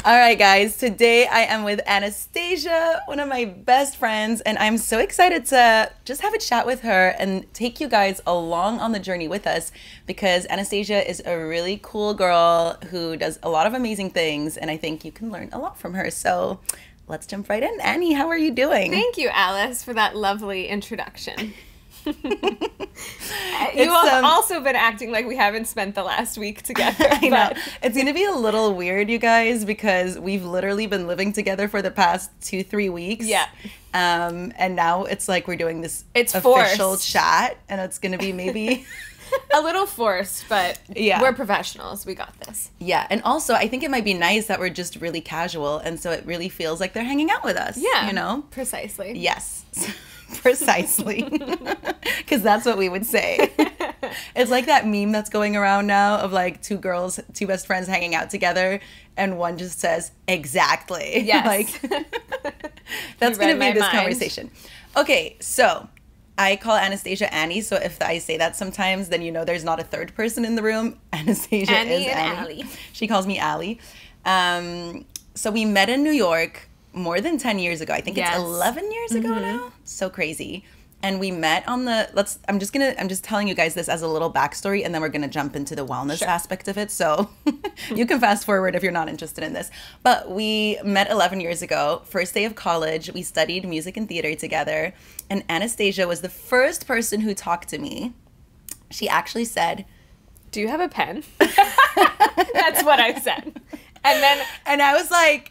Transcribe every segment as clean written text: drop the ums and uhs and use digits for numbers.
All right, guys, today I am with Anastasia, one of my best friends, and I'm so excited to just have a chat with her and take you guys along on the journey with us because Anastasia is a really cool girl who does a lot of amazing things, and I think you can learn a lot from her. So let's jump right in. Annie, how are you doing? Thank you, Alice, for that lovely introduction. You have also been acting like we haven't spent the last week together. I know. It's going to be a little weird, you guys, because we've literally been living together for the past 2-3 weeks. Yeah. And now it's like we're doing this official forced chat, and it's going to be maybe a little forced, but yeah, we're professionals. We got this. Yeah. And also, I think it might be nice that we're just really casual, and so it really feels like they're hanging out with us. Yeah. You know? Precisely. Yes. Precisely. Because that's what we would say. It's like that meme that's going around now of like two best friends hanging out together, and one just says, exactly. Yes. Like, that's going to be this conversation. Okay, so I call Anastasia Annie, so if I say that sometimes, then you know there's not a third person in the room. Anastasia Annie is and Annie. Allie. She calls me Allie. So we met in New York more than 10 years ago. I think it's 11 years ago now. So crazy. And we met on the, I'm just telling you guys this as a little backstory, and then we're going to jump into the wellness aspect of it. So you can fast forward if you're not interested in this. But we met 11 years ago, first day of college. We studied music and theater together. And Anastasia was the first person who talked to me. She actually said, "Do you have a pen?" That's what I said. And I was like,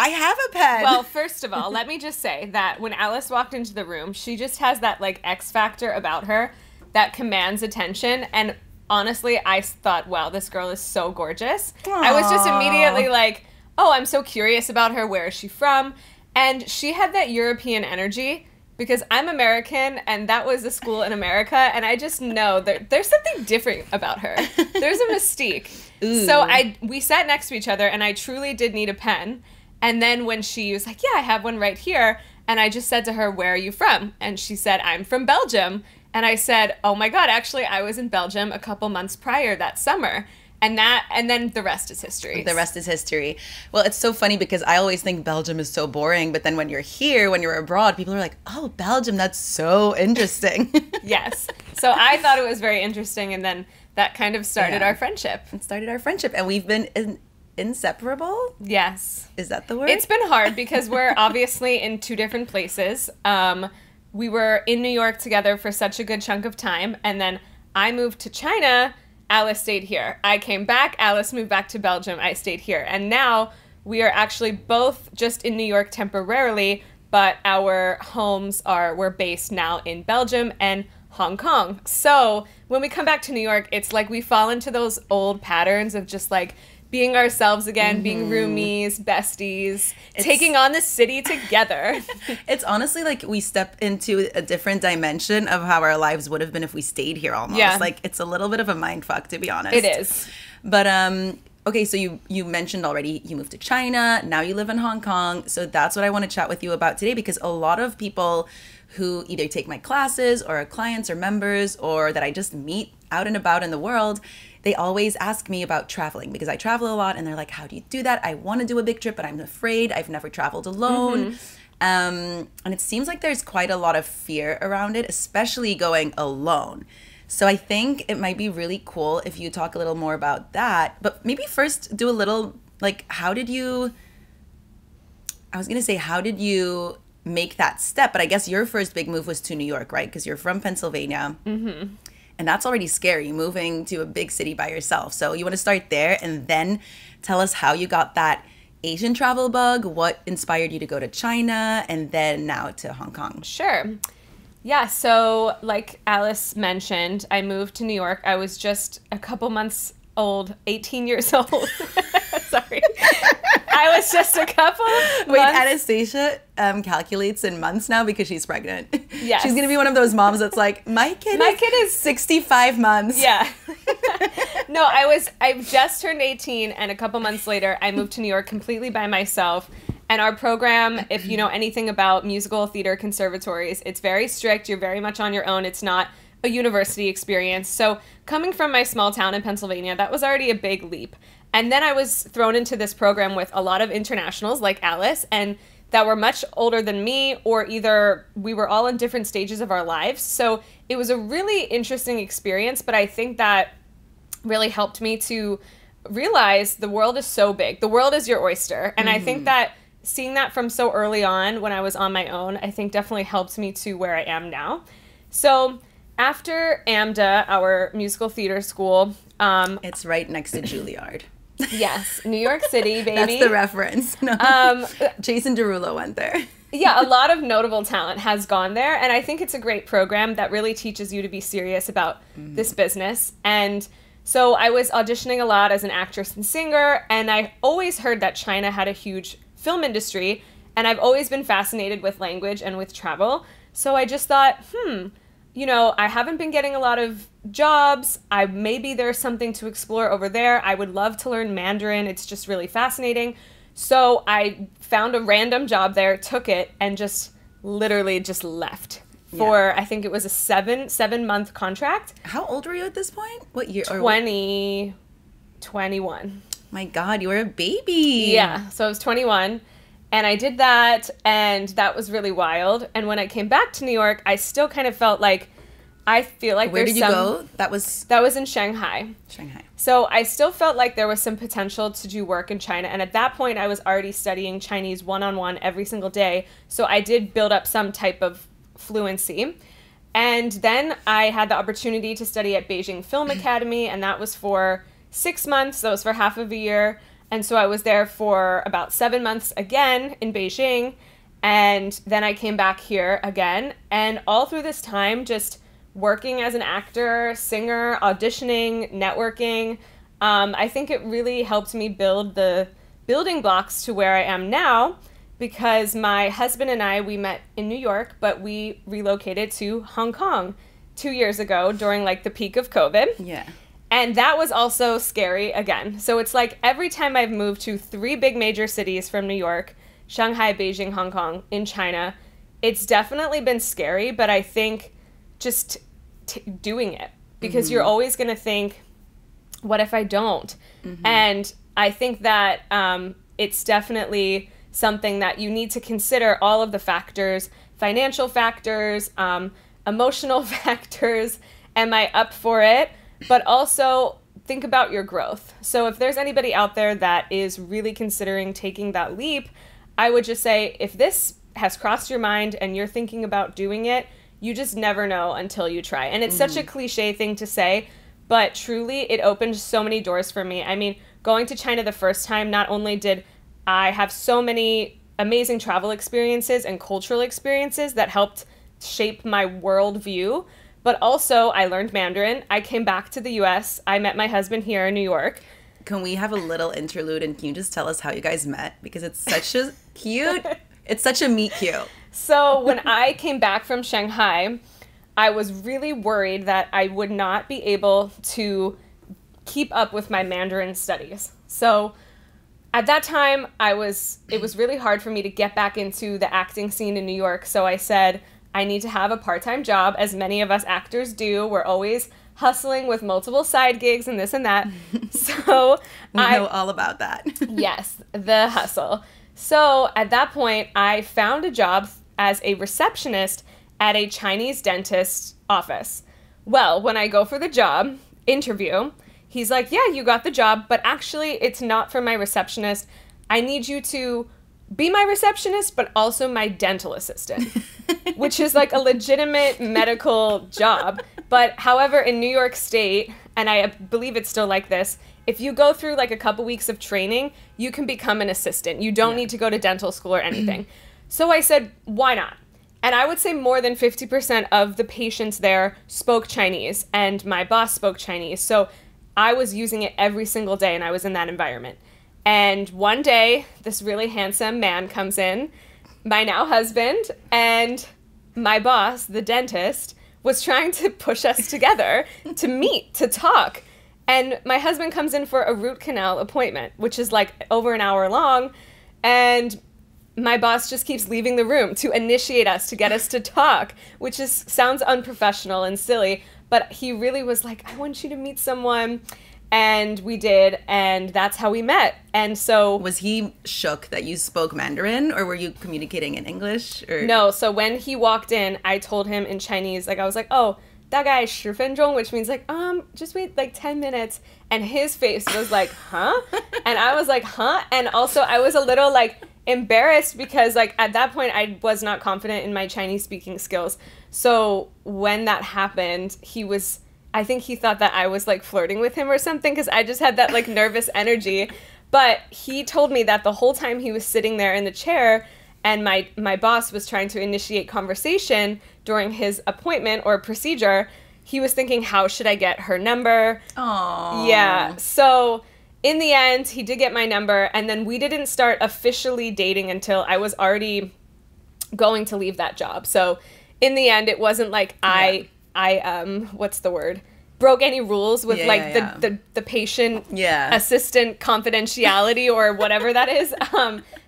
I have a pen. Well, first of all, let me just say that when Alice walked into the room, she just has that like X factor about her that commands attention. And honestly, I thought, wow, this girl is so gorgeous. Aww. I was just immediately like, oh, I'm so curious about her. Where is she from? And she had that European energy because I'm American and that was a school in America. And I just know that there's something different about her. There's a mystique. Ooh. So we sat next to each other and I truly did need a pen. And then when she was like, yeah, I have one right here. And I just said to her, where are you from? And she said, I'm from Belgium. And I said, oh my God, actually, I was in Belgium a couple months prior that summer. And then the rest is history. The rest is history. Well, it's so funny because I always think Belgium is so boring. But then when you're here, when you're abroad, people are like, oh, Belgium, that's so interesting. Yes. So I thought it was very interesting. And then that kind of started our friendship. It started our friendship. And we've been inseparable? Yes. Is that the word? It's been hard because we're obviously in two different places. We were in New York together for such a good chunk of time, and then I moved to China, Alice stayed here. I came back, Alice moved back to Belgium, I stayed here. And now we are actually both just in New York temporarily, but our homes we're based now in Belgium and Hong Kong. So when we come back to New York, it's like we fall into those old patterns of just like being ourselves again, being roomies, besties, taking on the city together. It's honestly like we step into a different dimension of how our lives would have been if we stayed here almost. Yeah. Like it's a little bit of a mind fuck, to be honest. It is. But okay, so you mentioned already you moved to China, now you live in Hong Kong. So that's what I want to chat with you about today, because a lot of people who either take my classes or are clients or members or that I just meet out and about in the world, they always ask me about traveling because I travel a lot, and they're like, how do you do that? I want to do a big trip, but I'm afraid. I've never traveled alone. And it seems like there's quite a lot of fear around it, especially going alone. So I think it might be really cool if you talk a little more about that. But maybe first do a little, like, how did you make that step? But I guess your first big move was to New York, right? Because you're from Pennsylvania. And that's already scary, moving to a big city by yourself. So you want to start there and then tell us how you got that Asian travel bug, what inspired you to go to China, and then now to Hong Kong. Sure. Yeah, so like Alice mentioned, I moved to New York. I was just a couple months old, 18 years old. Sorry. I was just a couple months. Wait, Anastasia calculates in months now because she's pregnant. Yes. She's going to be one of those moms that's like, my kid is 65 months. Yeah. No, I just turned 18, and a couple months later, I moved to New York completely by myself. And our program, if you know anything about musical theater conservatories, it's very strict. You're very much on your own. It's not a university experience. So coming from my small town in Pennsylvania, that was already a big leap. And then I was thrown into this program with a lot of internationals like Alice, and that were much older than me, or either we were all in different stages of our lives. So it was a really interesting experience, but I think that really helped me to realize the world is so big. The world is your oyster. And I think that seeing that from so early on when I was on my own, I think definitely helped me to where I am now. So after AMDA, our musical theater school, it's right next to Juilliard. Yes, New York City, baby. That's the reference. No. Jason Derulo went there. Yeah, a lot of notable talent has gone there, and I think it's a great program that really teaches you to be serious about this business. And so I was auditioning a lot as an actress and singer, and I always heard that China had a huge film industry, and I've always been fascinated with language and with travel. So I just thought, you know, I haven't been getting a lot of jobs. Maybe there's something to explore over there. I would love to learn Mandarin. It's just really fascinating. So I found a random job there, took it, and just literally just left for, I think it was a seven-month contract. How old were you at this point? What year? 21. My God, you were a baby. Yeah, so I was 21. And I did that, and that was really wild. And when I came back to New York, I still kind of felt like, I feel like Where did you go? That was in Shanghai. Shanghai. So I still felt like there was some potential to do work in China. And at that point, I was already studying Chinese one-on-one every single day. So I did build up some type of fluency. And then I had the opportunity to study at Beijing Film Academy, and that was for 6 months. That was for half of a year. And so I was there for about 7 months again in Beijing. And then I came back here again. And all through this time, just working as an actor, singer, auditioning, networking, I think it really helped me build the building blocks to where I am now, because my husband and I, we met in New York, but we relocated to Hong Kong 2 years ago during like the peak of COVID. Yeah. And that was also scary again. So it's like every time I've moved to 3 big major cities from New York, Shanghai, Beijing, Hong Kong, in China, it's definitely been scary, but I think just doing it, because you're always going to think, what if I don't? And I think that it's definitely something that you need to consider all of the factors, financial factors, emotional factors. Am I up for it? But also think about your growth. So if there's anybody out there that is really considering taking that leap, I would just say, if this has crossed your mind and you're thinking about doing it, you just never know until you try. And it's such a cliche thing to say, but truly it opened so many doors for me. I mean, going to China the first time, not only did I have so many amazing travel experiences and cultural experiences that helped shape my worldview, but also I learned Mandarin. I came back to the US. I met my husband here in New York. Can we have a little interlude, and can you just tell us how you guys met? Because it's such a cute, it's such a meet cute. So when I came back from Shanghai, I was really worried that I would not be able to keep up with my Mandarin studies. So at that time, it was really hard for me to get back into the acting scene in New York. So I said, I need to have a part-time job, as many of us actors do. We're always hustling with multiple side gigs and this and that. So we know all about that. Yes, the hustle. So at that point, I found a job as a receptionist at a Chinese dentist's office. Well, when I go for the job interview, he's like, yeah, you got the job, but actually it's not for my receptionist. I need you to be my receptionist, but also my dental assistant, which is like a legitimate medical job. But however, in New York State, and I believe it's still like this, if you go through like a couple weeks of training, you can become an assistant. You don't need to go to dental school or anything. So I said, why not? And I would say more than 50% of the patients there spoke Chinese, and my boss spoke Chinese. So I was using it every single day, and I was in that environment. And one day, this really handsome man comes in, my now husband, and my boss, the dentist, was trying to push us together to meet, to talk. And my husband comes in for a root canal appointment, which is like over an hour long, and my boss just keeps leaving the room to initiate us, to get us to talk, which sounds unprofessional and silly, but he really was like, I want you to meet someone. And we did, and that's how we met. And so... Was he shook that you spoke Mandarin, or were you communicating in English? Or? No, so when he walked in, I told him in Chinese, like, I was like, oh, 大概10分钟, which means like, just wait like 10 minutes. And his face was like, huh? And I was like, huh? And also I was a little like embarrassed because like at that point I was not confident in my Chinese speaking skills. So when that happened, I think he thought that I was like flirting with him or something because I just had that like nervous energy. But he told me that the whole time he was sitting there in the chair and my boss was trying to initiate conversation during his appointment or procedure, he was thinking, how should I get her number? Aww. Yeah. So in the end, he did get my number, and then we didn't start officially dating until I was already going to leave that job. So in the end, it wasn't like I what's the word? Broke any rules with the patient assistant confidentiality or whatever that is.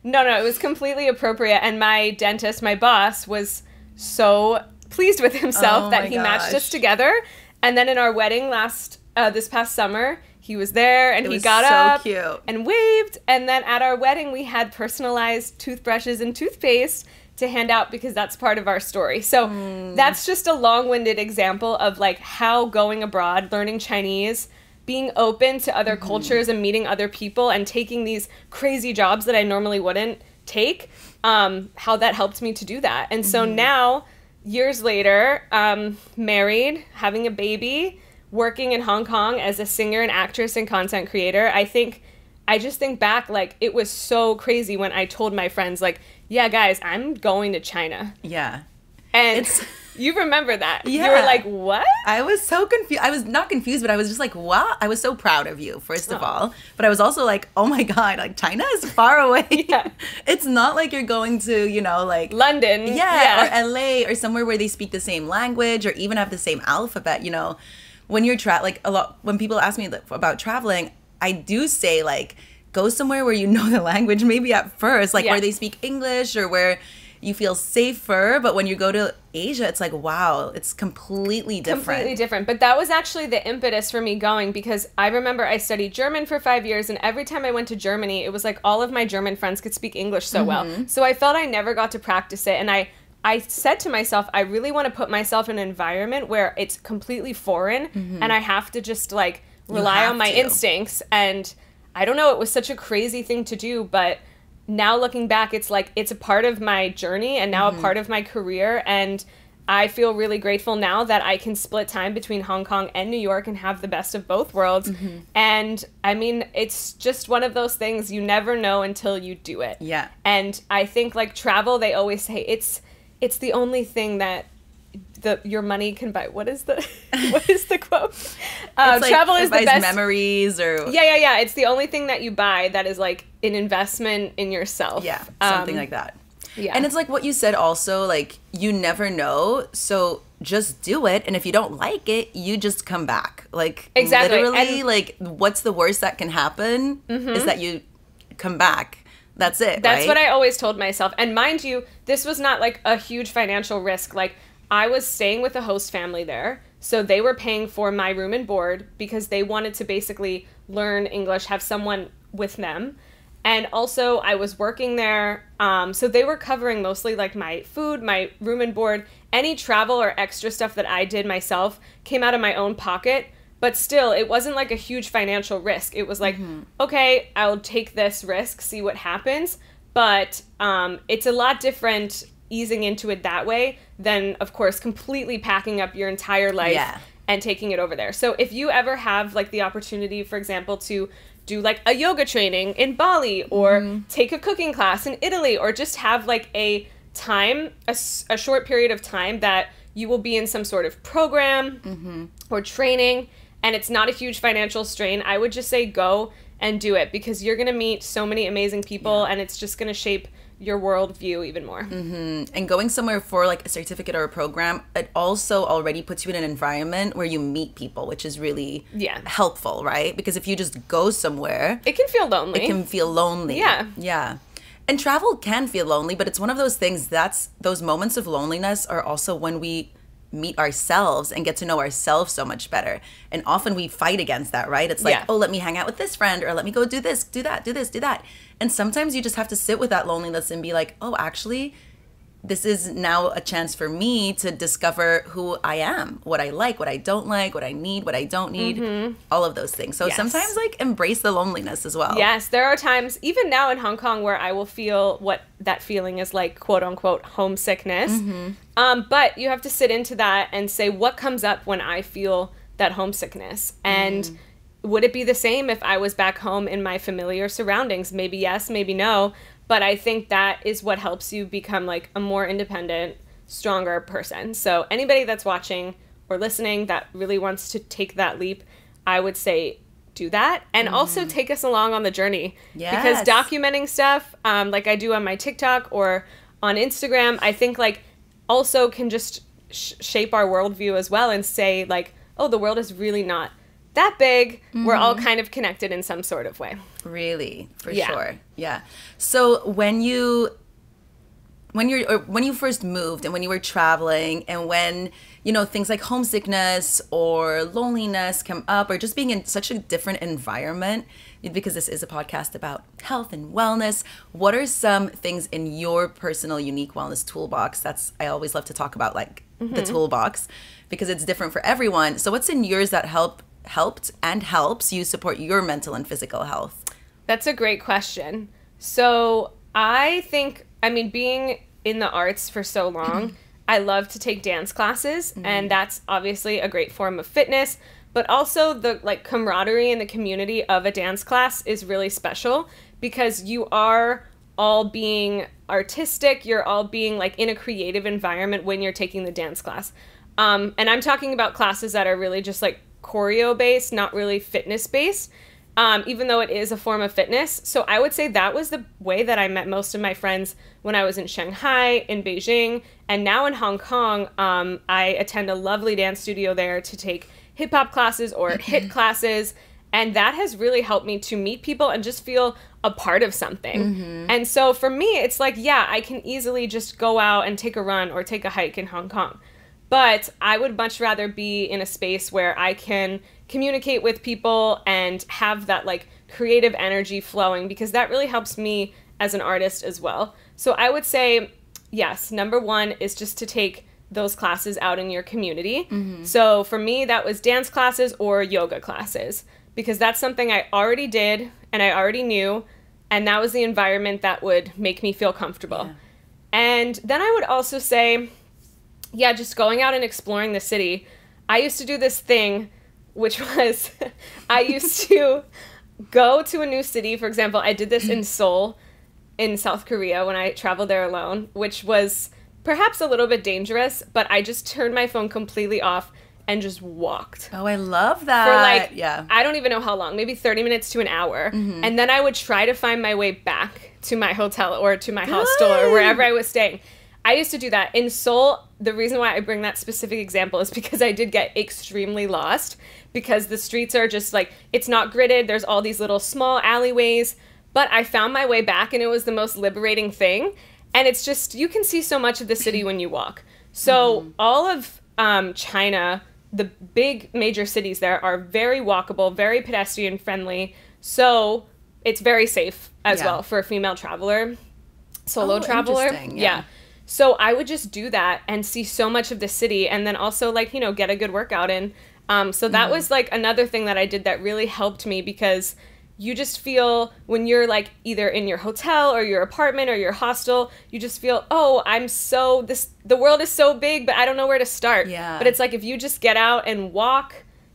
No, it was completely appropriate. And my dentist, my boss, was so pleased with himself that he matched us together. And then in our wedding this past summer, he was there and he got up and waved. And then at our wedding, we had personalized toothbrushes and toothpaste to hand out because that's part of our story. So that's just a long-winded example of like how going abroad, learning Chinese, being open to other cultures and meeting other people and taking these crazy jobs that I normally wouldn't take, how that helped me to do that. And so now, years later, married, having a baby, working in Hong Kong as a singer and actress and content creator, I just think back, like, it was so crazy when I told my friends, like, yeah, guys, I'm going to China. Yeah. And you remember that. Yeah. You were like, what? I was so confused. I was not confused, but I was just like, what? I was so proud of you, first of all. But I was also like, oh my God, like, China is far away. Yeah. It's not like you're going to, like... London. Yeah, or LA or somewhere where they speak the same language or even have the same alphabet, When you're when people ask me about traveling, I do say, like, go somewhere where you know the language maybe at first, like where they speak English or where you feel safer. But when you go to Asia, it's like, wow, it's completely different. Completely different. But that was actually the impetus for me going because I remember I studied German for 5 years, and every time I went to Germany, it was like all of my German friends could speak English so well. So I felt I never got to practice it. And I said to myself, I really want to put myself in an environment where it's completely foreign and I have to just like rely on my instincts. And I don't know, it was such a crazy thing to do, but now looking back, it's like it's a part of my journey and now a part of my career. And I feel really grateful now that I can split time between Hong Kong and New York and have the best of both worlds. And I mean, it's just one of those things you never know until you do it. Yeah. And I think like travel, they always say it's the only thing that your money can buy. What is the quote? Travel is the best memories or yeah. It's the only thing that you buy that is like an investment in yourself. Yeah, something like that. Yeah, and it's like what you said also. Like you never know, so just do it. And if you don't like it, you just come back. Like exactly. Literally, and like what's the worst that can happen is that you come back. That's it. That's right? what I always told myself. And mind you, this was not like a huge financial risk. Like I was staying with a host family there. So they were paying for my room and board because they wanted to basically learn English, have someone with them. And also I was working there. So they were covering mostly like my food, my room and board. Any travel or extra stuff that I did myself came out of my own pocket. But still, it wasn't like a huge financial risk. It was like, okay, I'll take this risk, see what happens. But it's a lot different easing into it that way than, of course, completely packing up your entire life and taking it over there. So if you ever have like the opportunity, for example, to do like a yoga training in Bali or take a cooking class in Italy or just have like a short period of time that you will be in some sort of program or training, and it's not a huge financial strain, I would just say go and do it because you're going to meet so many amazing people and it's just going to shape your worldview even more. And going somewhere for like a certificate or a program, it also already puts you in an environment where you meet people, which is really helpful, right? Because if you just go somewhere, it can feel lonely. It can feel lonely. Yeah. And travel can feel lonely, but it's one of those things those moments of loneliness are also when we meet ourselves and get to know ourselves so much better. And often we fight against that, right? It's like, oh, let me hang out with this friend, or let me go do this, do that, do this, do that. And sometimes you just have to sit with that loneliness and be like, oh, actually, this is now a chance for me to discover who I am, what I like, what I don't like, what I need, what I don't need, all of those things. So sometimes like embrace the loneliness as well. Yes, there are times, even now in Hong Kong, where I will feel what that feeling is like, quote unquote, homesickness. But you have to sit into that and say, what comes up when I feel that homesickness? And would it be the same if I was back home in my familiar surroundings? Maybe yes, maybe no. But I think that is what helps you become like a more independent, stronger person. So anybody that's watching or listening that really wants to take that leap, I would say do that. And also take us along on the journey. Because documenting stuff, like I do on my TikTok or on Instagram, I think like also can just shape our worldview as well and say like, oh, the world is really not that big. We're all kind of connected in some sort of way. Really, for sure. Yeah. So when you first moved and when you were traveling and when, you know, things like homesickness or loneliness come up or just being in such a different environment, because this is a podcast about health and wellness, what are some things in your personal unique wellness toolbox? I always love to talk about like the toolbox because it's different for everyone. So what's in yours that helped and helps you support your mental and physical health? That's a great question. So I think, I mean, being in the arts for so long, I love to take dance classes, and that's obviously a great form of fitness, but also the like camaraderie and the community of a dance class is really special because you are all being artistic, you're all being like in a creative environment when you're taking the dance class. And I'm talking about classes that are really just like choreo based, not really fitness based, even though it is a form of fitness. So I would say that was the way that I met most of my friends when I was in Shanghai, in Beijing, and now in Hong Kong. I attend a lovely dance studio there to take hip hop classes or HIIT classes. And that has really helped me to meet people and just feel a part of something. And so for me, it's like, yeah, I can easily just go out and take a run or take a hike in Hong Kong. But I would much rather be in a space where I can communicate with people and have that like creative energy flowing, because that really helps me as an artist as well. So I would say, yes, number one is just to take those classes out in your community. So for me, that was dance classes or yoga classes, because that's something I already did and I already knew, and that was the environment that would make me feel comfortable. And then I would also say, yeah, just going out and exploring the city. I used to do this thing, which was I used to go to a new city. For example, I did this in Seoul in South Korea when I traveled there alone, which was perhaps a little bit dangerous, but I just turned my phone completely off and just walked. Oh, I love that. For like, I don't even know how long, maybe 30 minutes to an hour. And then I would try to find my way back to my hotel or to my hostel or wherever I was staying. I used to do that. In Seoul, the reason why I bring that specific example is because I did get extremely lost, because the streets are just like, it's not gridded. There's all these little small alleyways, but I found my way back and it was the most liberating thing. And it's just, you can see so much of the city when you walk. So all of China, the big major cities there are very walkable, very pedestrian friendly. So it's very safe as well for a female traveler, solo traveler. Yeah. So I would just do that and see so much of the city, and then also like, you know, get a good workout in. So that was like another thing that I did that really helped me, because you just feel when you're like either in your hotel or your apartment or your hostel, you just feel, oh, the world is so big, but I don't know where to start. But it's like, if you just get out and walk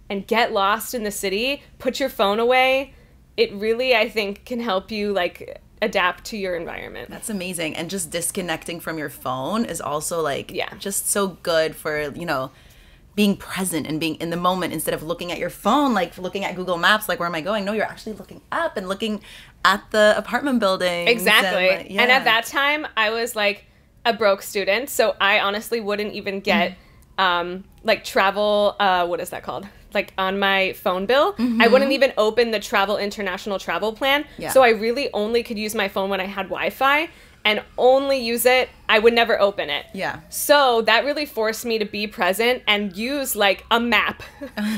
and get lost in the city, put your phone away, it really, I think, can help you like adapt to your environment. That's amazing. And just disconnecting from your phone is also like just so good for, you know, being present and being in the moment instead of looking at your phone, like looking at Google Maps, like, where am I going? No, you're actually looking up and looking at the apartment building. Exactly. And at that time, I was like a broke student, so I honestly wouldn't even get like travel, what is that called? Like on my phone bill. I wouldn't even open the travel international travel plan. So I really only could use my phone when I had Wi-Fi. and only use it, I would never open it. Yeah. So that really forced me to be present and use like a map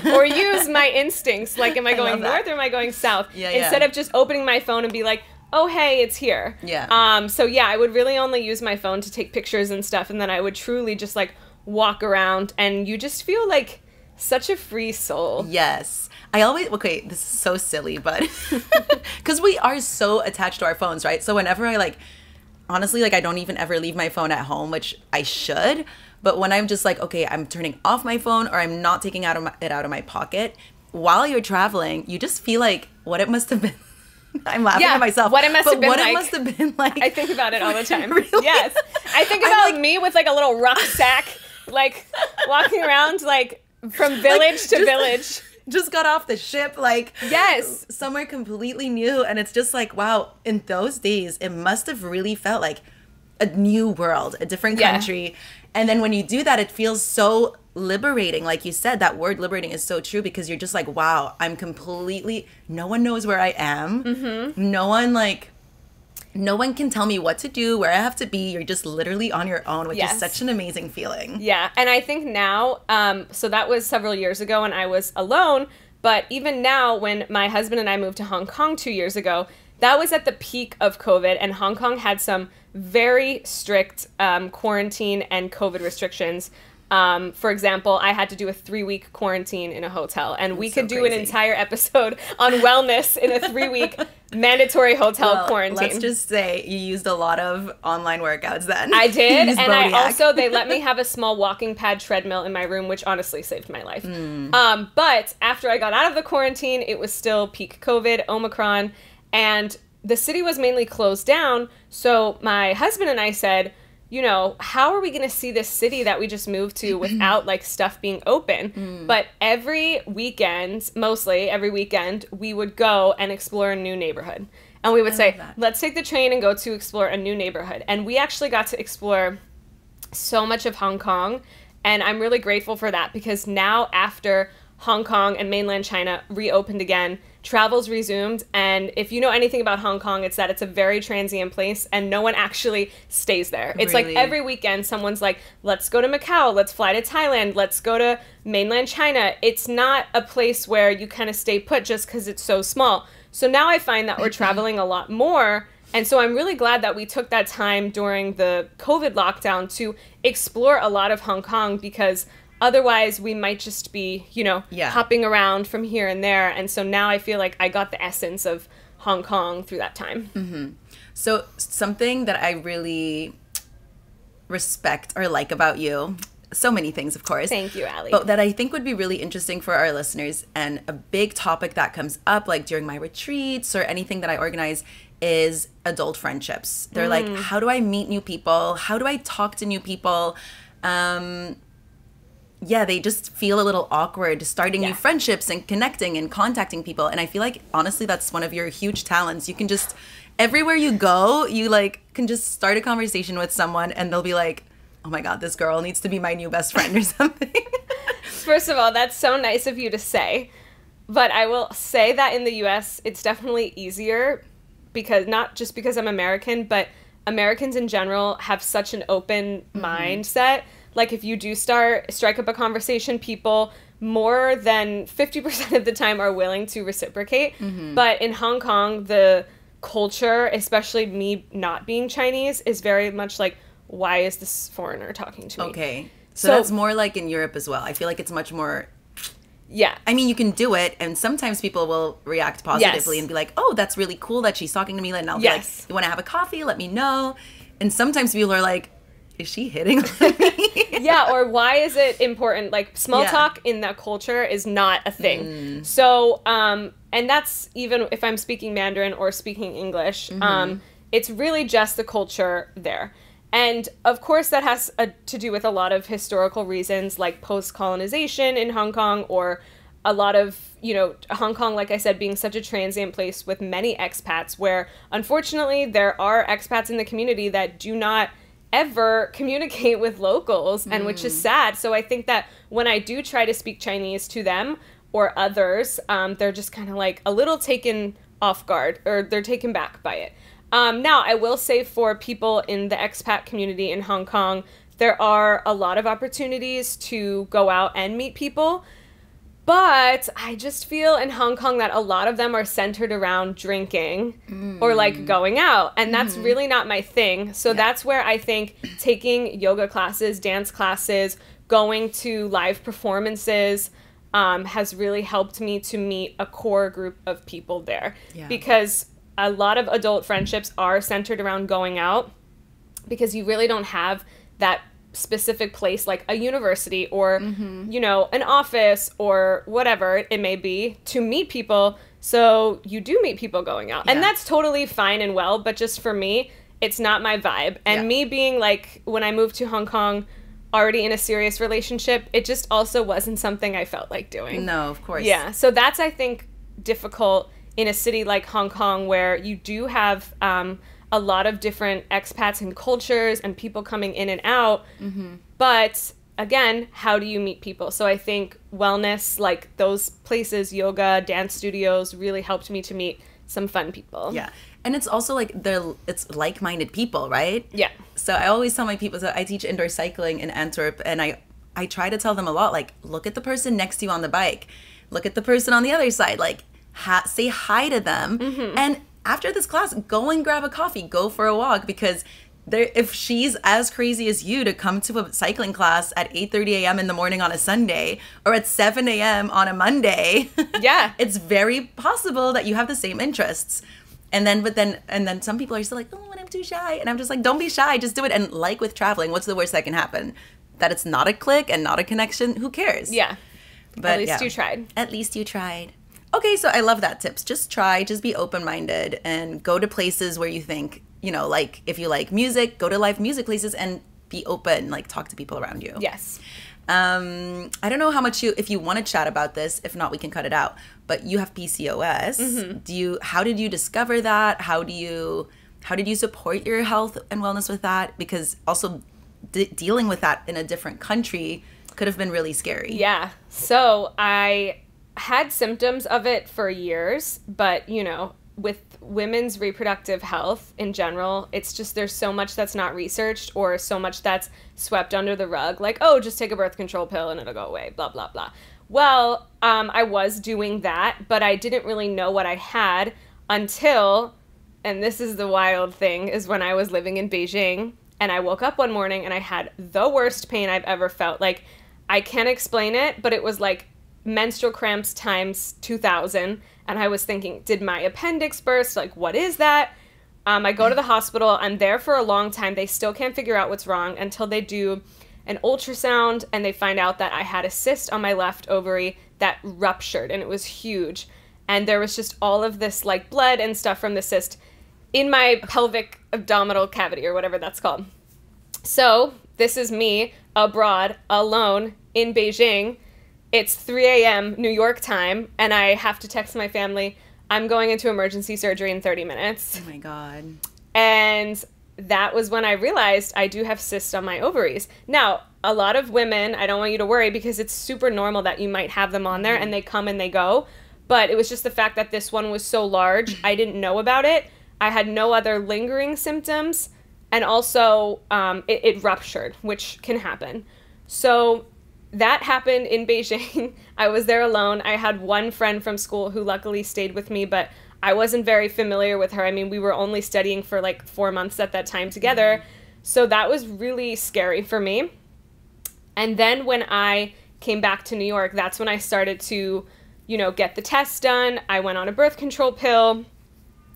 or use my instincts. Like, am I going north or am I going south? Yeah, Instead of just opening my phone and be like, oh, hey, it's here. Yeah. So yeah, I would really only use my phone to take pictures and stuff. And then I would truly just like walk around, and you just feel like such a free soul. Yes. Okay, this is so silly, but because we are so attached to our phones, right? So whenever honestly, like, I don't even ever leave my phone at home, which I should. But when I'm just like, okay, I'm turning off my phone, or I'm not taking it out of my pocket, while you're traveling, you just feel like what it must have been. I'm laughing at myself. What it must have been like. It must have been like. I think about it all the time. Really? Yes. I think about me with like a little rucksack, like walking around like from village to village. Just got off the ship, like, yes, somewhere completely new. And it's just like, wow, in those days, it must have really felt like a new world, a different country. And then when you do that, it feels so liberating. Like you said, that word liberating is so true, because you're just like, wow, no one knows where I am. Mm-hmm. No one can tell me what to do, where I have to be. You're just literally on your own, which is such an amazing feeling. Yeah. And I think now, so that was several years ago when I was alone. But even now, when my husband and I moved to Hong Kong 2 years ago, that was at the peak of COVID. And Hong Kong had some very strict quarantine and COVID restrictions. For example, I had to do a 3-week quarantine in a hotel, and we could do an entire episode on wellness in a 3-week mandatory hotel quarantine. Let's just say you used a lot of online workouts then. I did, and they let me have a small walking pad treadmill in my room, which honestly saved my life. But after I got out of the quarantine, it was still peak COVID, Omicron, and the city was mainly closed down. So my husband and I said, you know, how are we going to see this city that we just moved to without like stuff being open? But mostly every weekend, we would go and explore a new neighborhood. And we would say, let's take the train and go to explore a new neighborhood. And we actually got to explore so much of Hong Kong. And I'm really grateful for that, because now after Hong Kong and mainland China reopened again, travel's resumed, and if you know anything about Hong Kong, it's that it's a very transient place, and no one actually stays there. It's like every weekend someone's like, let's go to Macau, let's fly to Thailand, let's go to mainland China. It's not a place where you kind of stay put just because it's so small. So now I find that we're traveling a lot more, and so I'm really glad that we took that time during the COVID lockdown to explore a lot of Hong Kong, because otherwise, we might just be, hopping around from here and there. And so now I feel like I got the essence of Hong Kong through that time. Mm-hmm. So something that I really respect or like about you, so many things, of course. Thank you, Allie. But that I think would be really interesting for our listeners, and a big topic that comes up like during my retreats or anything that I organize, is adult friendships. They're like, how do I meet new people? How do I talk to new people? They just feel a little awkward starting new friendships and connecting and contacting people. And I feel like, honestly, that's one of your huge talents. You can just, everywhere you go, you like can just start a conversation with someone and they'll be like, oh my God, this girl needs to be my new best friend or something. First of all, that's so nice of you to say. But I will say that in the US, it's definitely easier, because not just because I'm American, but Americans in general have such an open mindset. Like, if you do strike up a conversation, people more than 50% of the time are willing to reciprocate. But in Hong Kong, the culture, especially me not being Chinese, is very much like, why is this foreigner talking to me? Okay. So that's more like in Europe as well. I feel like it's much more... Yeah. I mean, you can do it, and sometimes people will react positively and be like, oh, that's really cool that she's talking to me. And I'll be like, you want to have a coffee? Let me know. And sometimes people are like, is she hitting on me? Or why is it important? Like, small talk in that culture is not a thing. So, and that's even if I'm speaking Mandarin or speaking English, it's really just the culture there. And of course that has to do with a lot of historical reasons, like post-colonization in Hong Kong, or a lot of, Hong Kong, like I said, being such a transient place with many expats, where unfortunately there are expats in the community that do not ever communicate with locals, and which is sad. So I think that when I do try to speak Chinese to them or others, they're just kind of like a little taken off guard, or they're taken back by it. Now, I will say for people in the expat community in Hong Kong, there are a lot of opportunities to go out and meet people. But I just feel in Hong Kong that a lot of them are centered around drinking or like going out. And that's really not my thing. So that's where I think taking yoga classes, dance classes, going to live performances has really helped me to meet a core group of people there. Yeah. Because a lot of adult friendships are centered around going out because you really don't have that specific place like a university or you know, an office or whatever it may be to meet people. So you do meet people going out, and that's totally fine and well, but just for me it's not my vibe. And me being like, when I moved to Hong Kong already in a serious relationship, it just also wasn't something I felt like doing. No, of course. Yeah, so that's, I think, difficult in a city like Hong Kong where you do have a lot of different expats and cultures and people coming in and out. But again, how do you meet people? So I think wellness, like those places, yoga, dance studios, really helped me to meet some fun people. Yeah. And it's also like it's like-minded people, right? Yeah. So I always tell my people, so I teach indoor cycling in Antwerp, and I try to tell them a lot, like, look at the person next to you on the bike. Look at the person on the other side. Like, say hi to them. And after this class, go and grab a coffee, go for a walk, because if she's as crazy as you to come to a cycling class at 8:30 a.m. in the morning on a Sunday or at 7 a.m. on a Monday, it's very possible that you have the same interests. And then some people are still like, oh, and I'm too shy. And I'm just like, don't be shy, just do it. And like with traveling, what's the worst that can happen? That it's not a click and not a connection. Who cares? Yeah. But at least you tried. At least you tried. Okay, so I love that tips. Just try, just be open-minded and go to places where you think, you know, like if you like music, go to live music places and be open, like talk to people around you. Yes. I don't know how much if you want to chat about this, if not, we can cut it out, but you have PCOS. How did you discover that? How did you support your health and wellness with that? Because also dealing with that in a different country could have been really scary. Yeah. So I had symptoms of it for years, but you know, with women's reproductive health in general, it's just there's so much that's not researched or so much that's swept under the rug, like, oh, just take a birth control pill and it'll go away, blah, blah, blah. Well, I was doing that, but I didn't really know what I had until, and this is the wild thing, is when I was living in Beijing and I woke up one morning and I had the worst pain I've ever felt. Like, I can't explain it, but it was like menstrual cramps times 2,000. And I was thinking, did my appendix burst? Like, what is that? I go to the hospital. I'm there for a long time. They still can't figure out what's wrong until they do an ultrasound and they find out that I had a cyst on my left ovary that ruptured, and it was huge. And there was just all of this like blood and stuff from the cyst in my pelvic abdominal cavity or whatever that's called. So this is me abroad alone in Beijing. It's 3 a.m. New York time, and I have to text my family, I'm going into emergency surgery in 30 minutes. Oh my God. And that was when I realized I do have cysts on my ovaries. Now, a lot of women, I don't want you to worry because it's super normal that you might have them on there and they come and they go. But it was just the fact that this one was so large, I didn't know about it. I had no other lingering symptoms. And also, it ruptured, which can happen. So that happened in Beijing. I was there alone. I had one friend from school who luckily stayed with me, but I wasn't very familiar with her. I mean, we were only studying for like 4 months at that time together. So that was really scary for me. And then when I came back to New York, that's when I started to, you know, get the test done. I went on a birth control pill.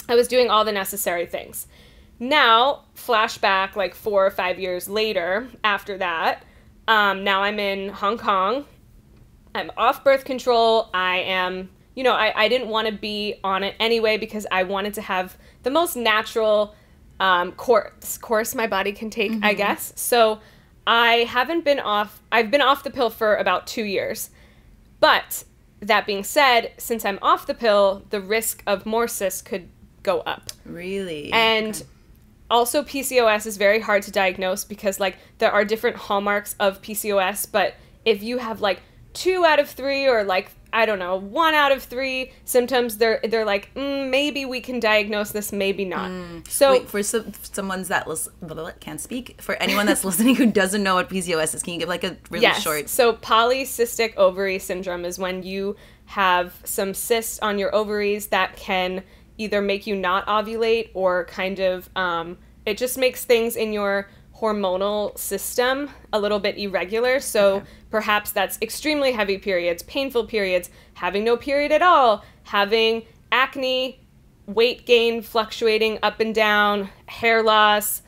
I was doing all the necessary things. Now, flashback like 4 or 5 years later after that, now I'm in Hong Kong. I'm off birth control. I am, you know, I didn't want to be on it anyway because I wanted to have the most natural course my body can take, I guess. So I've been off the pill for about 2 years. But that being said, since I'm off the pill, the risk of more cysts could go up. Really? And also, PCOS is very hard to diagnose because, like, there are different hallmarks of PCOS, but if you have, like, 2 out of 3 or, like, I don't know, 1 out of 3 symptoms, they're like, maybe we can diagnose this, maybe not. So wait, for someone's that can't speak, for anyone that's listening who doesn't know what PCOS is, can you give like a really short? So polycystic ovary syndrome is when you have some cysts on your ovaries that can either make you not ovulate or kind of, it just makes things in your hormonal system a little bit irregular. So perhaps that's extremely heavy periods, painful periods, having no period at all, having acne, weight gain fluctuating up and down, hair loss.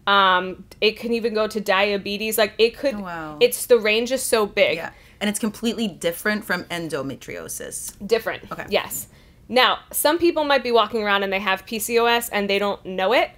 It can even go to diabetes. Like it could, it's, the range is so big. Yeah. And it's completely different from endometriosis. Different. Okay. Yes. Now, some people might be walking around and they have PCOS and they don't know it.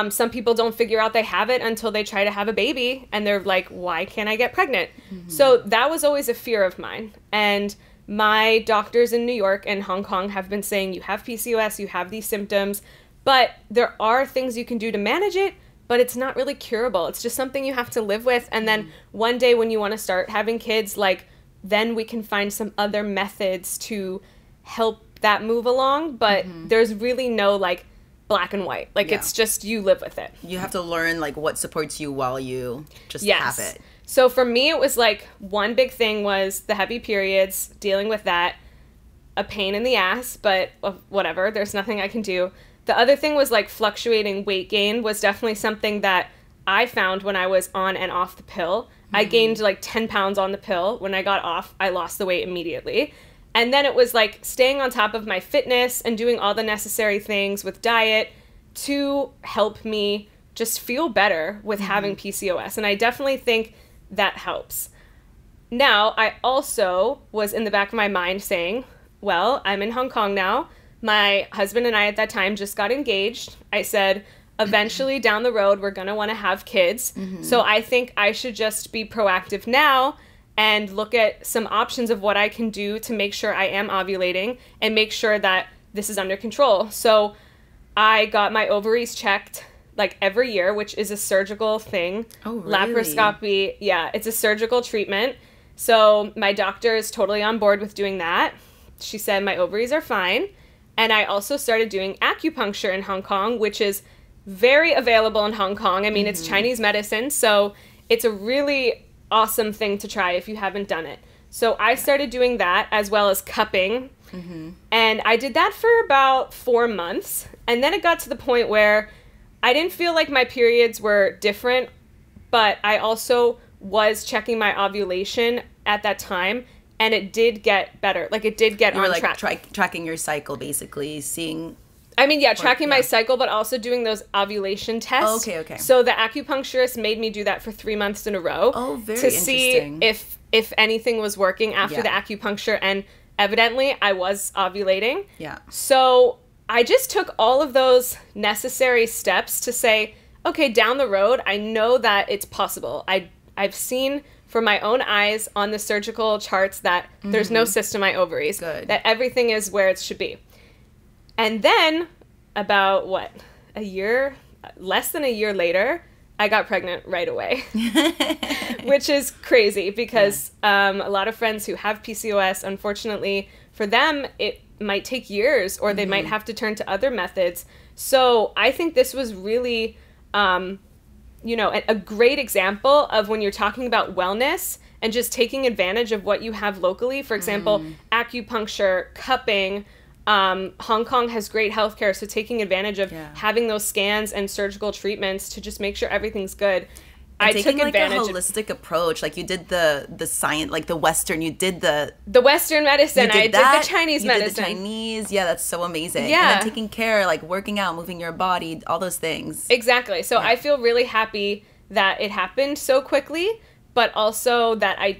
Some people don't figure out they have it until they try to have a baby and they're like, why can't I get pregnant? So that was always a fear of mine. And my doctors in New York and Hong Kong have been saying, you have PCOS, you have these symptoms, but there are things you can do to manage it, but it's not really curable. It's just something you have to live with. And then one day when you want to start having kids, like, then we can find some other methods to help that move along. But there's really no, like, black and white. Like, it's just, you live with it. You have to learn, like, what supports you while you just have it. So for me, it was like, one big thing was the heavy periods, dealing with that, a pain in the ass, but whatever, there's nothing I can do. The other thing was like fluctuating weight gain was definitely something that I found when I was on and off the pill. I gained like 10 pounds on the pill. When I got off, I lost the weight immediately. And then it was like staying on top of my fitness and doing all the necessary things with diet to help me just feel better with having PCOS. And I definitely think that helps. Now, I also was in the back of my mind saying, well, I'm in Hong Kong now. My husband and I at that time just got engaged. I said, eventually down the road, we're going to want to have kids. So I think I should just be proactive now and look at some options of what I can do to make sure I am ovulating and make sure that this is under control. So I got my ovaries checked like every year, which is a surgical thing. Oh, really? Laparoscopy. Yeah, it's a surgical treatment. So my doctor is totally on board with doing that. She said my ovaries are fine. And I also started doing acupuncture in Hong Kong, which is very available in Hong Kong. I mean, it's Chinese medicine, so it's a really awesome thing to try if you haven't done it. So I started doing that as well as cupping. And I did that for about 4 months. And then it got to the point where I didn't feel like my periods were different, but I also was checking my ovulation at that time. And it did get better. Like, it did get on track. Tracking your cycle, basically, seeing... I mean, tracking my cycle, but also doing those ovulation tests. Oh, okay. So the acupuncturist made me do that for 3 months in a row. Oh, very to interesting. see if anything was working after the acupuncture. And evidently, I was ovulating. Yeah. So I just took all of those necessary steps to say, okay, down the road, I know that it's possible. I've seen... for my own eyes on the surgical charts that there's no cyst in my ovaries. Good. That everything is where it should be. And then about, less than a year later, I got pregnant right away. Which is crazy because a lot of friends who have PCOS, unfortunately, for them, it might take years or they might have to turn to other methods. So I think this was really... a great example of when you're talking about wellness and just taking advantage of what you have locally. For example, acupuncture, cupping. Hong Kong has great healthcare, so taking advantage of having those scans and surgical treatments to just make sure everything's good. And I took advantage like a holistic approach. Like, you did the science, like the Western. You did the Western medicine. I did the Chinese medicine. Did the Chinese. Yeah, that's so amazing. Yeah. And then taking care, like working out, moving your body, all those things. Exactly. So I feel really happy that it happened so quickly, but also that I,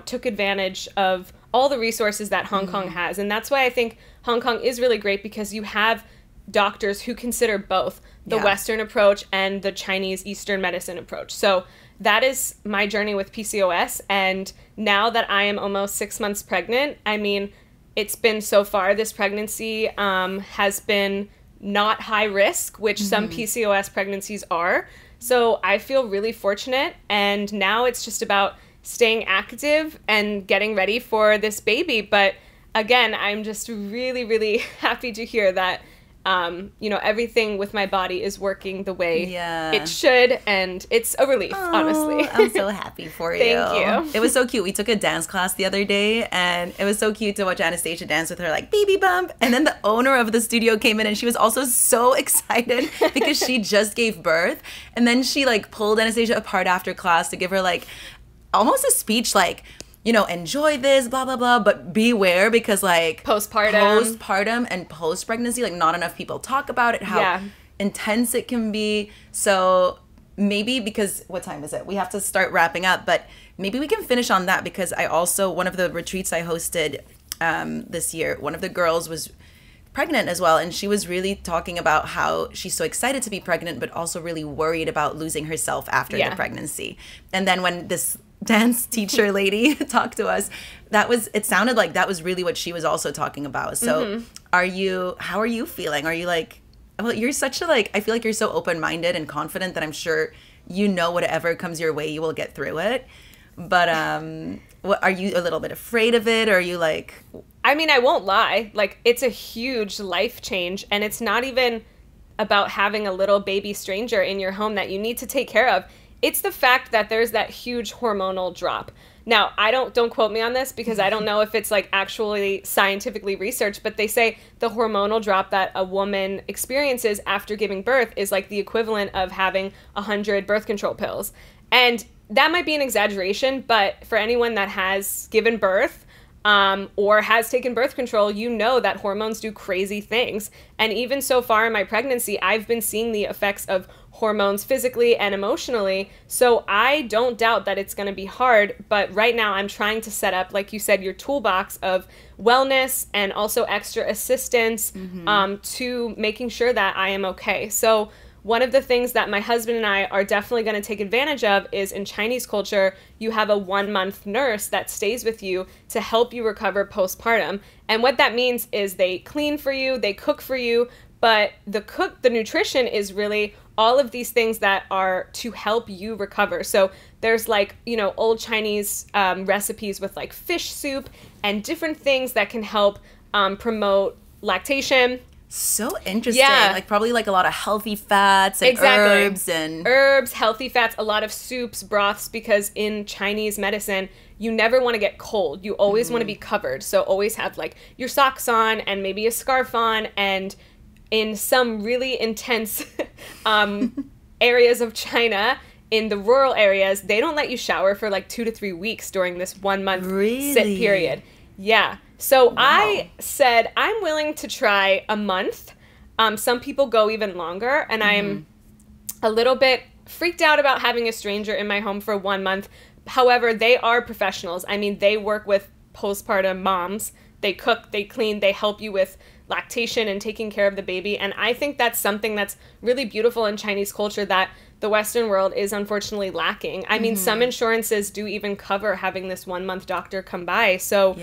took advantage of all the resources that Hong Kong has. And that's why I think Hong Kong is really great, because you have doctors who consider both the Western approach and the Chinese Eastern medicine approach. So that is my journey with PCOS. And now that I am almost 6 months pregnant, I mean, it's been so far, this pregnancy has been not high risk, which some PCOS pregnancies are. So I feel really fortunate. And now it's just about staying active and getting ready for this baby. But again, I'm just really, really happy to hear that, you know, everything with my body is working the way it should, and it's a relief, honestly. I'm so happy for you. Thank you. It was so cute. We took a dance class the other day, and it was so cute to watch Anastasia dance with her, like, baby bump. And then the owner of the studio came in, and she was also so excited because she just gave birth. And then she, like, pulled Anastasia apart after class to give her, like, almost a speech, like, you know, enjoy this, blah, blah, blah, but beware because, like, postpartum and post-pregnancy, like, not enough people talk about it, how intense it can be. So maybe because, what time is it? We have to start wrapping up, but maybe we can finish on that because I also, one of the retreats I hosted this year, one of the girls was pregnant as well, and she was really talking about how she's so excited to be pregnant, but also really worried about losing herself after the pregnancy. And then when this dance teacher lady talked to us, it sounded like that was really what she was also talking about. So how are you feeling? Are you like, well, you're such a, like, I feel like you're so open-minded and confident that I'm sure you know whatever comes your way, you will get through it. But are you a little bit afraid of it? Or are you like... I mean, I won't lie. Like, it's a huge life change, and it's not even about having a little baby stranger in your home that you need to take care of. It's the fact that there's that huge hormonal drop. Now, don't quote me on this because I don't know if it's like actually scientifically researched, but they say the hormonal drop that a woman experiences after giving birth is like the equivalent of having 100 birth control pills. And that might be an exaggeration, but for anyone that has given birth, or has taken birth control, you know that hormones do crazy things. And even so far in my pregnancy, I've been seeing the effects of hormones physically and emotionally. So I don't doubt that it's going to be hard. But right now I'm trying to set up, like you said, your toolbox of wellness and also extra assistance to making sure that I am okay. So one of the things that my husband and I are definitely going to take advantage of is in Chinese culture, you have a 1-month nurse that stays with you to help you recover postpartum. And what that means is they clean for you, they cook for you, but the nutrition is really all of these things that are to help you recover. So there's like, you know, old Chinese recipes with like fish soup and different things that can help promote lactation. So interesting. Like probably like a lot of healthy fats and herbs, healthy fats, a lot of soups, broths, because in Chinese medicine, you never want to get cold. You always want to be covered. So always have like your socks on and maybe a scarf on. And in some really intense areas of China, in the rural areas, they don't let you shower for like 2 to 3 weeks during this 1 month sit period. Yeah. So I said, I'm willing to try a month. Some people go even longer, and I'm a little bit freaked out about having a stranger in my home for 1 month. However, they are professionals. I mean, they work with postpartum moms. They cook, they clean, they help you with lactation and taking care of the baby. And I think that's something that's really beautiful in Chinese culture that the Western world is unfortunately lacking. I mean, some insurances do even cover having this 1 month doctor come by. So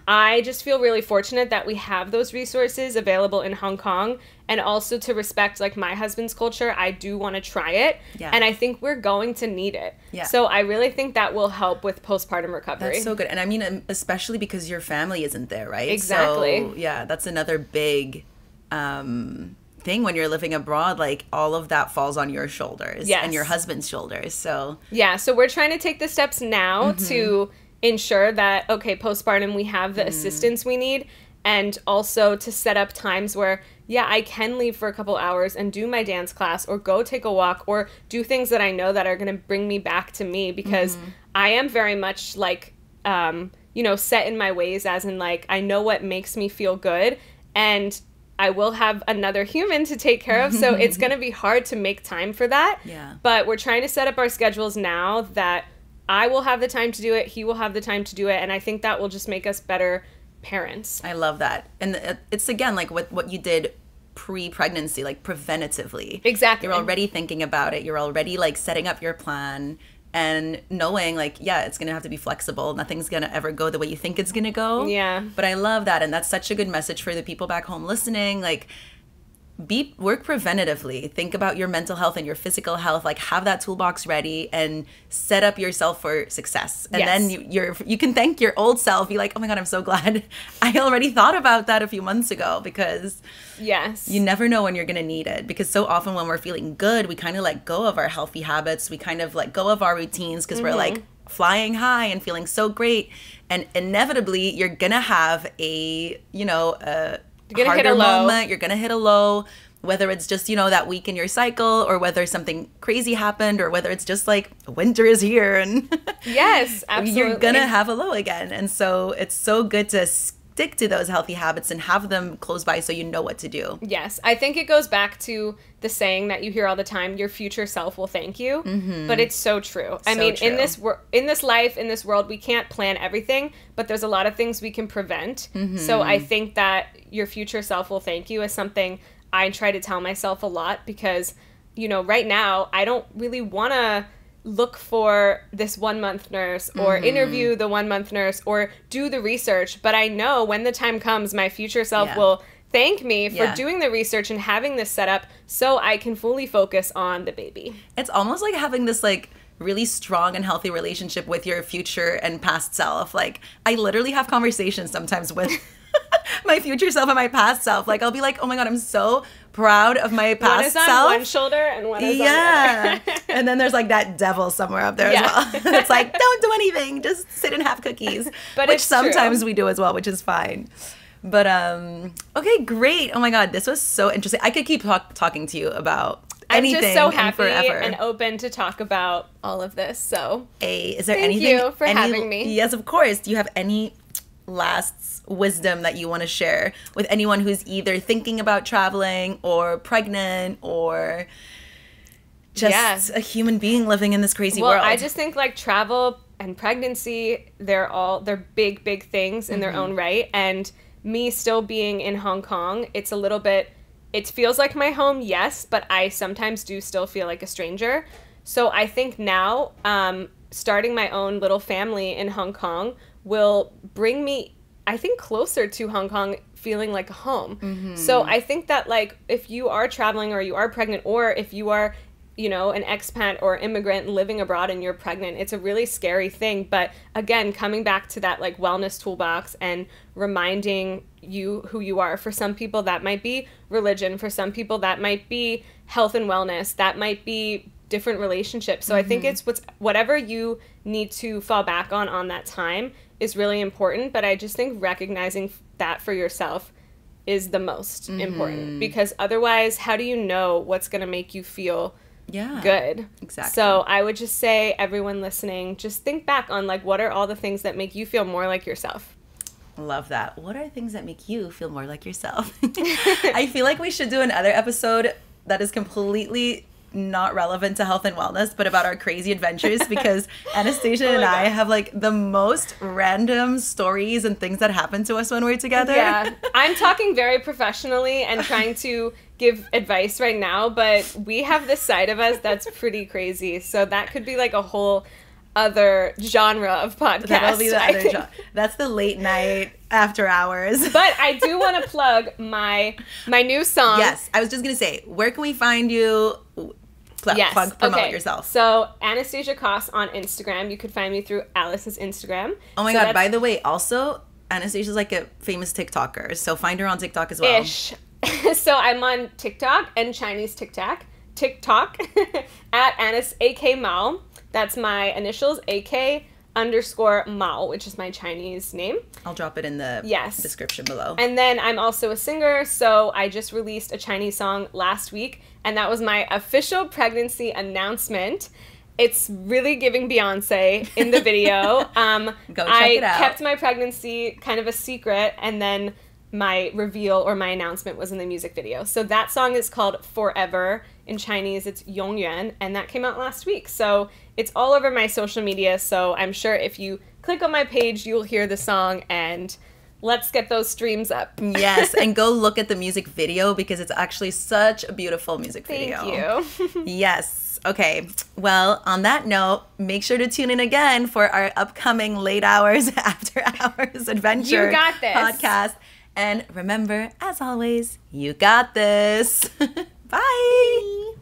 I just feel really fortunate that we have those resources available in Hong Kong. And also to respect like my husband's culture, I do want to try it. And I think we're going to need it. So I really think that will help with postpartum recovery. That's so good. And I mean, especially because your family isn't there, right? Exactly. So, yeah, that's another big thing when you're living abroad. Like all of that falls on your shoulders and your husband's shoulders. So so we're trying to take the steps now to ensure that, okay, postpartum, we have the assistance we need. And also to set up times where, I can leave for a couple hours and do my dance class or go take a walk or do things that I know that are going to bring me back to me, because I am very much like, set in my ways, as in like, I know what makes me feel good, and I will have another human to take care of. So it's going to be hard to make time for that. But we're trying to set up our schedules now that I will have the time to do it. He will have the time to do it. And I think that will just make us better parents. I love that. And it's again like what you did pre-pregnancy, like preventatively. Exactly. You're already thinking about it. You're already like setting up your plan and knowing like, it's going to have to be flexible. Nothing's going to ever go the way you think it's going to go. But I love that. And that's such a good message for the people back home listening. Like, work preventatively. Think about your mental health and your physical health. Like, have that toolbox ready and set up yourself for success. And then you can thank your old self. Be like, oh my God, I'm so glad I already thought about that a few months ago, because you never know when you're going to need it. Because so often when we're feeling good, we kind of let go of our healthy habits. We kind of let go of our routines because we're like flying high and feeling so great. And inevitably you're going to have a, you're gonna hit a low. Moment. You're gonna hit a low, whether it's just that week in your cycle, or whether something crazy happened, or whether it's just like winter is here and yes, absolutely, you're gonna have a low again. And so it's so good to stick to those healthy habits and have them close by so you know what to do. Yes, I think it goes back to the saying that you hear all the time, your future self will thank you. But it's so true. I mean, true. in this life, in this world, we can't plan everything, but there's a lot of things we can prevent. So I think that your future self will thank you is something I try to tell myself a lot, because, right now, I don't really want to look for this 1 month nurse or interview the 1 month nurse or do the research. But I know when the time comes, my future self will thank me for doing the research and having this set up so I can fully focus on the baby. It's almost like having this like really strong and healthy relationship with your future and past self. Like, I literally have conversations sometimes with my future self and my past self. Like, I'll be like, oh my God, I'm so proud of my past self. One is on one shoulder and one is on the other. And then there's like that devil somewhere up there as well. It's like, don't do anything, just sit and have cookies. But which sometimes we do as well, which is fine. But okay, great. Oh my God, this was so interesting. I could keep talking to you about anything. I'm just so happy and open to talk about all of this. So is there thank anything? Thank you for having me. Yes, of course. Do you have any last wisdom that you want to share with anyone who's either thinking about traveling or pregnant or just a human being living in this crazy world? Well, I just think like travel and pregnancy, they're big things in their own right. And me still being in Hong Kong, it feels like my home, yes, but I sometimes do still feel like a stranger. So I think now starting my own little family in Hong Kong will bring me, I think, closer to Hong Kong, feeling like a home. So I think that like if you are traveling or you are pregnant, or if you are an expat or immigrant living abroad and you're pregnant, it's a really scary thing. But again, coming back to that like wellness toolbox and reminding you who you are. For some people that might be religion, for some people that might be health and wellness, that might be different relationships. So I think it's whatever you need to fall back on that time is really important. But I just think recognizing that for yourself is the most important, because otherwise, how do you know what's going to make you feel good? Exactly. So I would just say, everyone listening, just think back on like, what are all the things that make you feel more like yourself? Love that. What are things that make you feel more like yourself? I feel like we should do another episode that is completely not relevant to health and wellness, but about our crazy adventures, because Anastasia and I have like the most random stories and things that happen to us when we're together. Yeah, I'm talking very professionally and trying to give advice right now, but we have this side of us that's pretty crazy. So that could be like a whole other genre of podcast. That'll be the other genre. That's the late night after hours. But I do want to plug my new song. Yes, I was just gonna say, where can we find you? Promote yourself. So Anastasia Koss on Instagram. You could find me through Alice's Instagram. Oh my God! By the way, also Anastasia's like a famous TikToker, so find her on TikTok as well. So I'm on TikTok and Chinese TikTok at Anas AK Mao. That's my initials, AK_Mao, which is my Chinese name. I'll drop it in the description below. And then I'm also a singer, so I just released a Chinese song last week, and that was my official pregnancy announcement. It's really giving Beyonce in the video. Go check it out. I kept my pregnancy kind of a secret, and then my reveal or my announcement was in the music video. So that song is called Forever. In Chinese, it's Yongyuan, and that came out last week. So it's all over my social media, so I'm sure if you click on my page, you'll hear the song, and let's get those streams up. Yes, and go look at the music video, because it's actually such a beautiful music video. Thank you. Yes. Okay. Well, on that note, make sure to tune in again for our upcoming late hours, after hours adventure You got this. podcast. And remember, as always, you got this. Bye.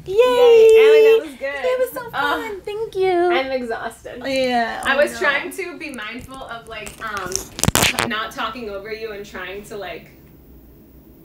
Yay! Allie, that was good. It was so fun. Thank you. I'm exhausted. Yeah. I was trying to be mindful of like not talking over you and trying to like